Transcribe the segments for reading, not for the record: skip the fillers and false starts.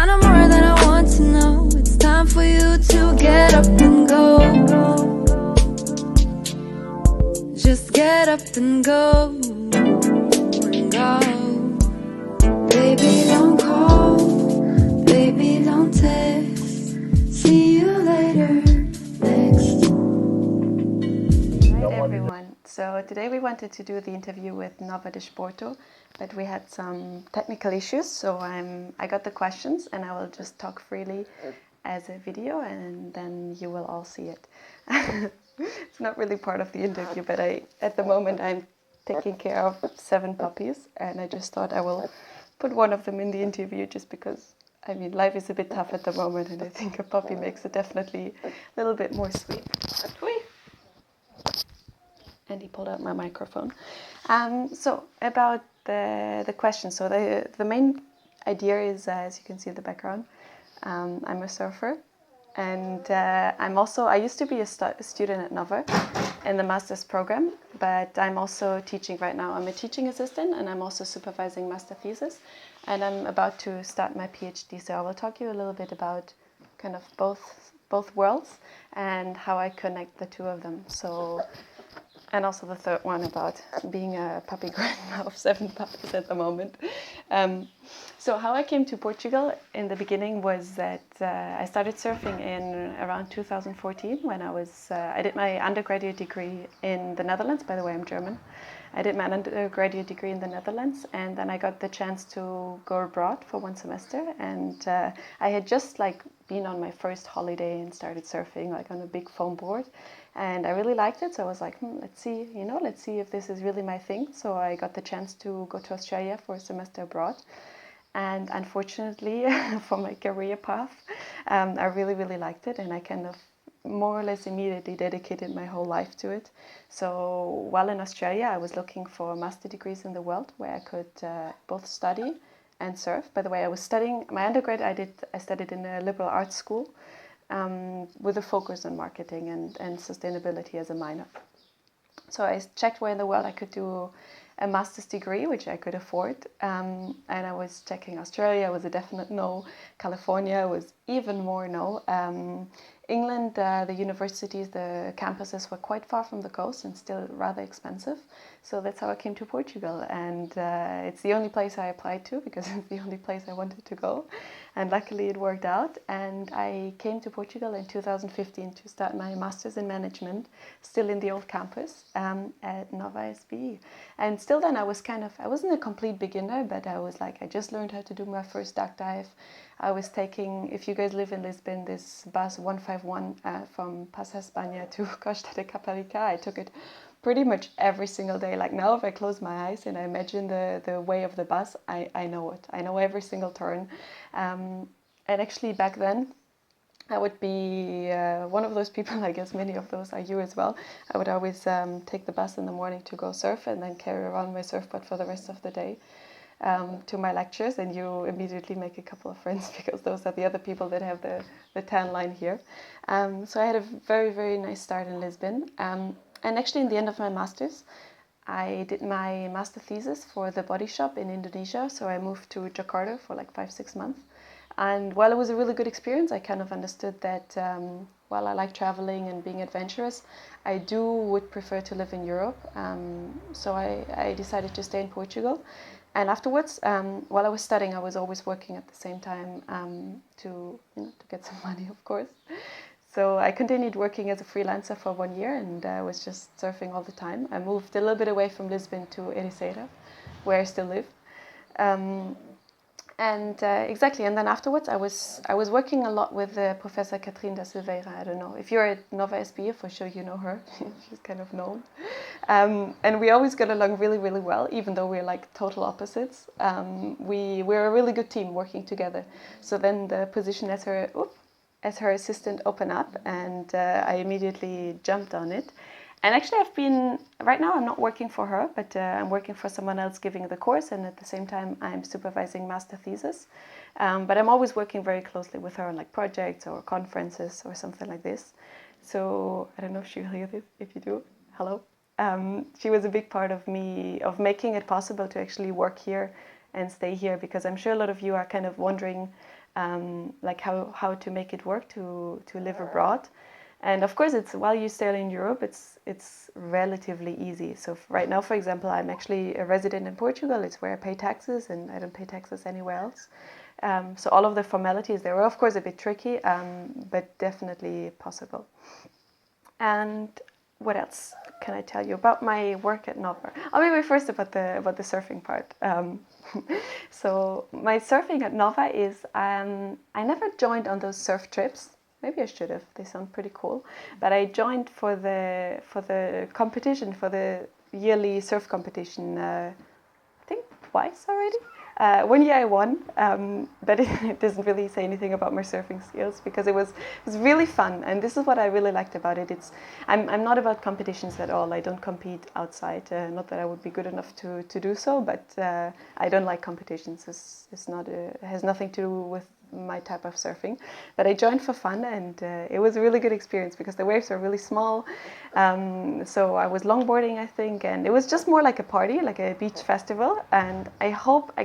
I know more than I want to know. It's time for you to get up and go. Just get up and go. And go. Baby, don't call. Baby, don't text. See you later. Next. Hi everyone. So today we wanted to do the interview with Nova Desporto, but we had some technical issues. So I got the questions and I will just talk freely as a video, and then you will all see it. It's not really part of the interview, but at the moment I'm taking care of 7 puppies, and I just thought I will put one of them in the interview just because, I mean, life is a bit tough at the moment, and I think a puppy makes it definitely a little bit more sweet. And he pulled out my microphone. So about the question. So the main idea is, as you can see in the background, I'm a surfer, and I used to be a student at Nova in the master's program, but I'm also teaching right now. I'm a teaching assistant, and I'm also supervising master thesis, and I'm about to start my PhD. So I will talk to you a little bit about kind of both worlds and how I connect the two of them. So. And also the third one about being a puppy grandma of 7 puppies at the moment. So how I came to Portugal in the beginning was that I started surfing in around 2014 when I did my undergraduate degree in the Netherlands. By the way, I'm German. I did my undergraduate degree in the Netherlands, and then I got the chance to go abroad for 1 semester. And I had just been on my first holiday and started surfing on a big foam board. And I really liked it, so I was like, let's see if this is really my thing. So I got the chance to go to Australia for a semester abroad. And unfortunately, for my career path, I really, really liked it. And I kind of more or less immediately dedicated my whole life to it. So while in Australia, I was looking for master degrees in the world where I could both study and surf. By the way, I was studying, my undergrad I studied in a liberal arts school. With a focus on marketing and sustainability as a minor. So I checked where in the world I could do a master's degree, which I could afford. And I was checking Australia was a definite no. California was even more no. England, the universities, the campuses were quite far from the coast and still rather expensive. So that's how I came to Portugal. And it's the only place I applied to because it's the only place I wanted to go. And luckily it worked out. And I came to Portugal in 2015 to start my master's in management, still in the old campus at Nova SBE. And still then I wasn't a complete beginner, but I was I just learned how to do my first duck dive. I was taking, if you guys live in Lisbon, this bus 151 from Passa España to Costa de Caparica. I took it pretty much every single day. Now if I close my eyes and I imagine the way of the bus, I know it. I know every single turn. And actually back then, I would be one of those people, I guess many of those are you as well. I would always take the bus in the morning to go surf and then carry around my surfboard for the rest of the day. To my lectures, and you immediately make a couple of friends because those are the other people that have the tan line here. So I had a very, very nice start in Lisbon. And actually in the end of my master's, I did my master thesis for the body shop in Indonesia. So I moved to Jakarta for 5-6 months. And while it was a really good experience, I kind of understood that while I like traveling and being adventurous, I would prefer to live in Europe. So I decided to stay in Portugal. And afterwards, while I was studying, I was always working at the same time to get some money, of course. So I continued working as a freelancer for 1 year, and I was just surfing all the time. I moved a little bit away from Lisbon to Ericeira, where I still live. Exactly, and then afterwards I was working a lot with Professor Catherine da Silveira. I don't know, if you're at Nova SBE, for sure you know her. She's kind of known. And we always got along really, really well, even though we're total opposites. We're a really good team working together. So then the position as her assistant opened up, and I immediately jumped on it. And actually right now I'm not working for her, but I'm working for someone else giving the course, and at the same time I'm supervising master thesis. But I'm always working very closely with her on projects or conferences or something like this. So I don't know if she'll hear this. If you do, hello. She was a big part of making it possible to actually work here and stay here, because I'm sure a lot of you are kind of wondering like how to make it work to live abroad. And of course, it's while you stay in Europe, it's relatively easy. So right now, for example, I'm actually a resident in Portugal. It's where I pay taxes, and I don't pay taxes anywhere else. So all of the formalities, they were of course a bit tricky, but definitely possible. And what else can I tell you about my work at Nova? Oh, maybe first about the surfing part. So my surfing at Nova is I never joined on those surf trips. Maybe I should have. They sound pretty cool. But I joined for the competition, for the yearly surf competition. I think twice already. 1 year I won, but it doesn't really say anything about my surfing skills because it was really fun, and this is what I really liked about it. I'm not about competitions at all. I don't compete outside. Not that I would be good enough to do so, but I don't like competitions. It has nothing to do with my type of surfing. But I joined for fun, and it was a really good experience because the waves are really small. So I was longboarding, I think, and it was just more like a party, like a beach festival. And I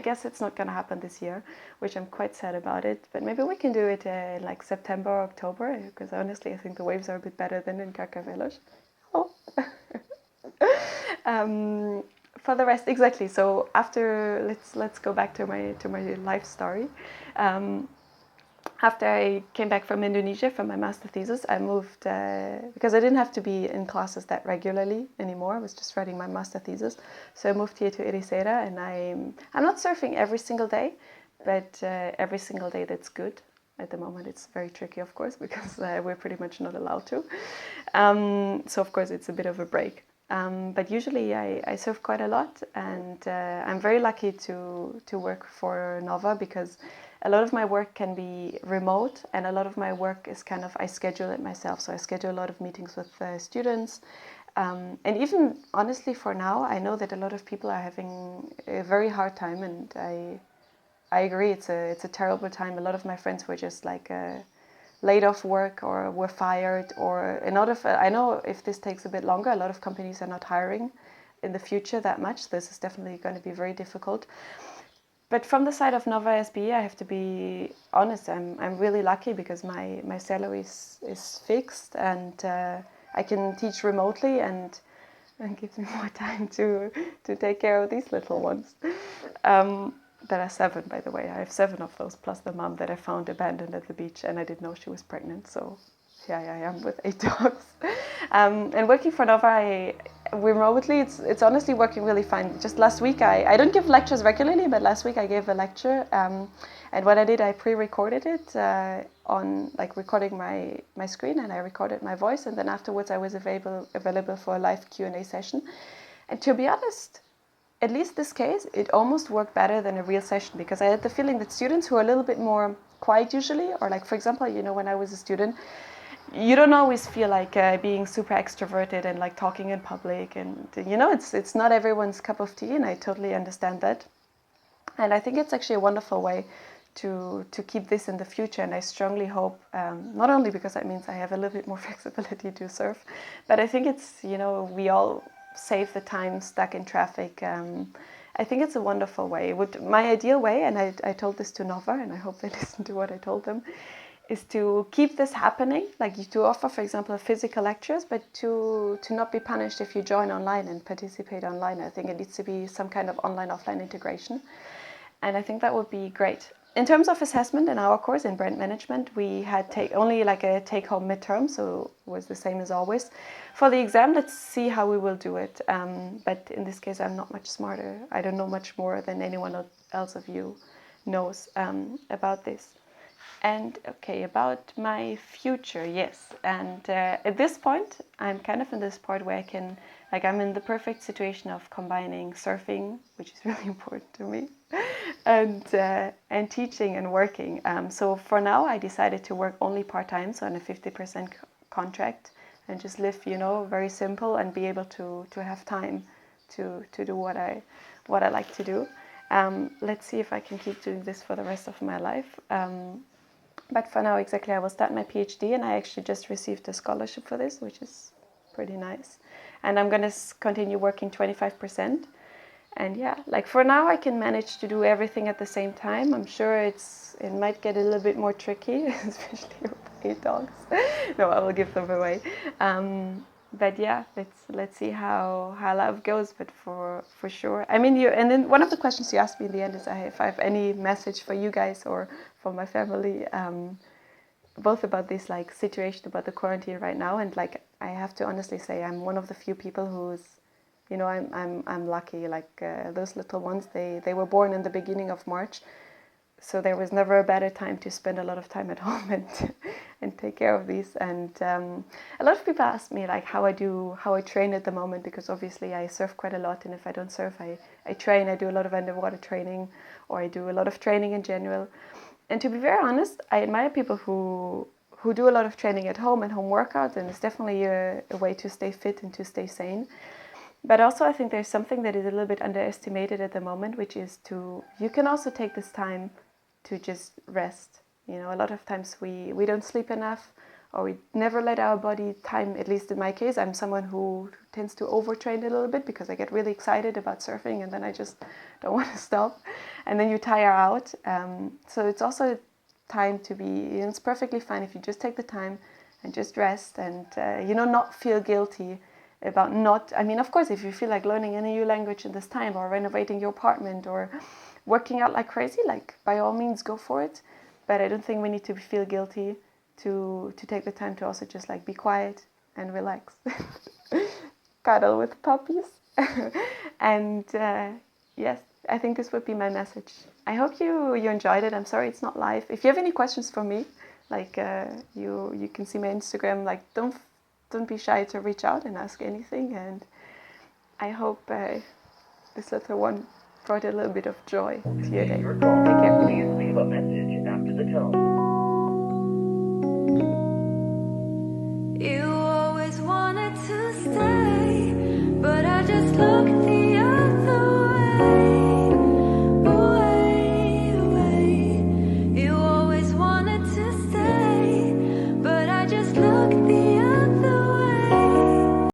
guess it's not going to happen this year, which I'm quite sad about it. But maybe we can do it in like September or October, because honestly, I think the waves are a bit better than in Carcavelos. Oh. For the rest, exactly. So after, let's go back to my life story. After I came back from Indonesia from my master thesis, I moved because I didn't have to be in classes that regularly anymore. I was just writing my master thesis, so I moved here to Ericeira, and I'm not surfing every single day, but every single day that's good. At the moment, it's very tricky, of course, because we're pretty much not allowed to. So of course, it's a bit of a break. But usually I surf quite a lot, and I'm very lucky to work for Nova because a lot of my work can be remote, and a lot of my work is kind of, I schedule it myself. So I schedule a lot of meetings with students. And even honestly for now, I know that a lot of people are having a very hard time, and I agree, it's a terrible time. A lot of my friends were just like laid off work or were fired, or I know if this takes a bit longer, a lot of companies are not hiring in the future that much. This is definitely going to be very difficult. But from the side of Nova SBE, I have to be honest, I'm really lucky because my salary is fixed, and I can teach remotely, and gives me more time to take care of these little ones. There are 7, by the way. I have 7 of those, plus the mom that I found abandoned at the beach, and I didn't know she was pregnant. So here I am with 8 dogs. And working for Nova remotely, it's honestly working really fine. Just last week, I don't give lectures regularly, but last week I gave a lecture. And what I did, I pre-recorded it on like recording my screen, and I recorded my voice. And then afterwards, I was available for a live Q&A session. And to be honest, at least this case, it almost worked better than a real session, because I had the feeling that students who are a little bit more quiet usually, or like, for example, when I was a student, you don't always feel like being super extroverted and like talking in public, and it's not everyone's cup of tea, and I totally understand that. And I think it's actually a wonderful way to keep this in the future, and I strongly hope, not only because that means I have a little bit more flexibility to surf, but I think it's, we all save the time stuck in traffic. I think it's a wonderful way. My ideal way, and I told this to Nova, and I hope they listen to what I told them, is to keep this happening, like to offer, for example, physical lectures, but to not be punished if you join online and participate online. I think it needs to be some kind of online-offline integration, and I think that would be great. In terms of assessment in our course in brand management, we had only like a take-home midterm, so it was the same as always. For the exam, let's see how we will do it. But in this case, I'm not much smarter. I don't know much more than anyone else of you knows about this. And okay, about my future, yes. And at this point, I'm kind of in this part where I'm in the perfect situation of combining surfing, which is really important to me, and teaching and working. So for now, I decided to work only part-time, so on a 50% contract, and just live, very simple, and be able to have time to do what I like to do. Let's see if I can keep doing this for the rest of my life. But for now, exactly, I will start my PhD, and I actually just received a scholarship for this, which is pretty nice. And I'm going to continue working 25%. And yeah, like for now I can manage to do everything at the same time. I'm sure it might get a little bit more tricky, especially with 8 dogs. No, I will give them away. But yeah, let's see how life goes. But for sure, I mean, and then one of the questions you asked me in the end is if I have any message for you guys or for my family, both about this like situation about the quarantine right now, and like I have to honestly say I'm one of the few people who's, you know, I'm lucky. Like those little ones, they were born in the beginning of March, so there was never a better time to spend a lot of time at home and take care of these. And a lot of people ask me like how I train at the moment, because obviously I surf quite a lot, and if I don't surf, I train. I do a lot of underwater training, or I do a lot of training in general. And to be very honest, I admire people who do a lot of training at home and home workouts, and it's definitely a way to stay fit and to stay sane. But also I think there's something that is a little bit underestimated at the moment, which is you can also take this time to just rest. You know, a lot of times we don't sleep enough, or we never let our body time, at least in my case. I'm someone who tends to overtrain a little bit because I get really excited about surfing and then I just don't want to stop. And then you tire out. So it's also time to be, you know, it's perfectly fine if you just take the time and just rest and, not feel guilty about not, I mean, of course, if you feel like learning any new language in this time, or renovating your apartment, or working out like crazy, like by all means go for it. But I don't think we need to feel guilty to take the time to also just like be quiet and relax. Cuddle with puppies. And yes, I think this would be my message. I hope you enjoyed it. I'm sorry it's not live. If you have any questions for me, like you can see my Instagram, like don't be shy to reach out and ask anything. And I hope this little one brought a little bit of joy to your day. Take care. Please leave a message after the tone. You always wanted to stay.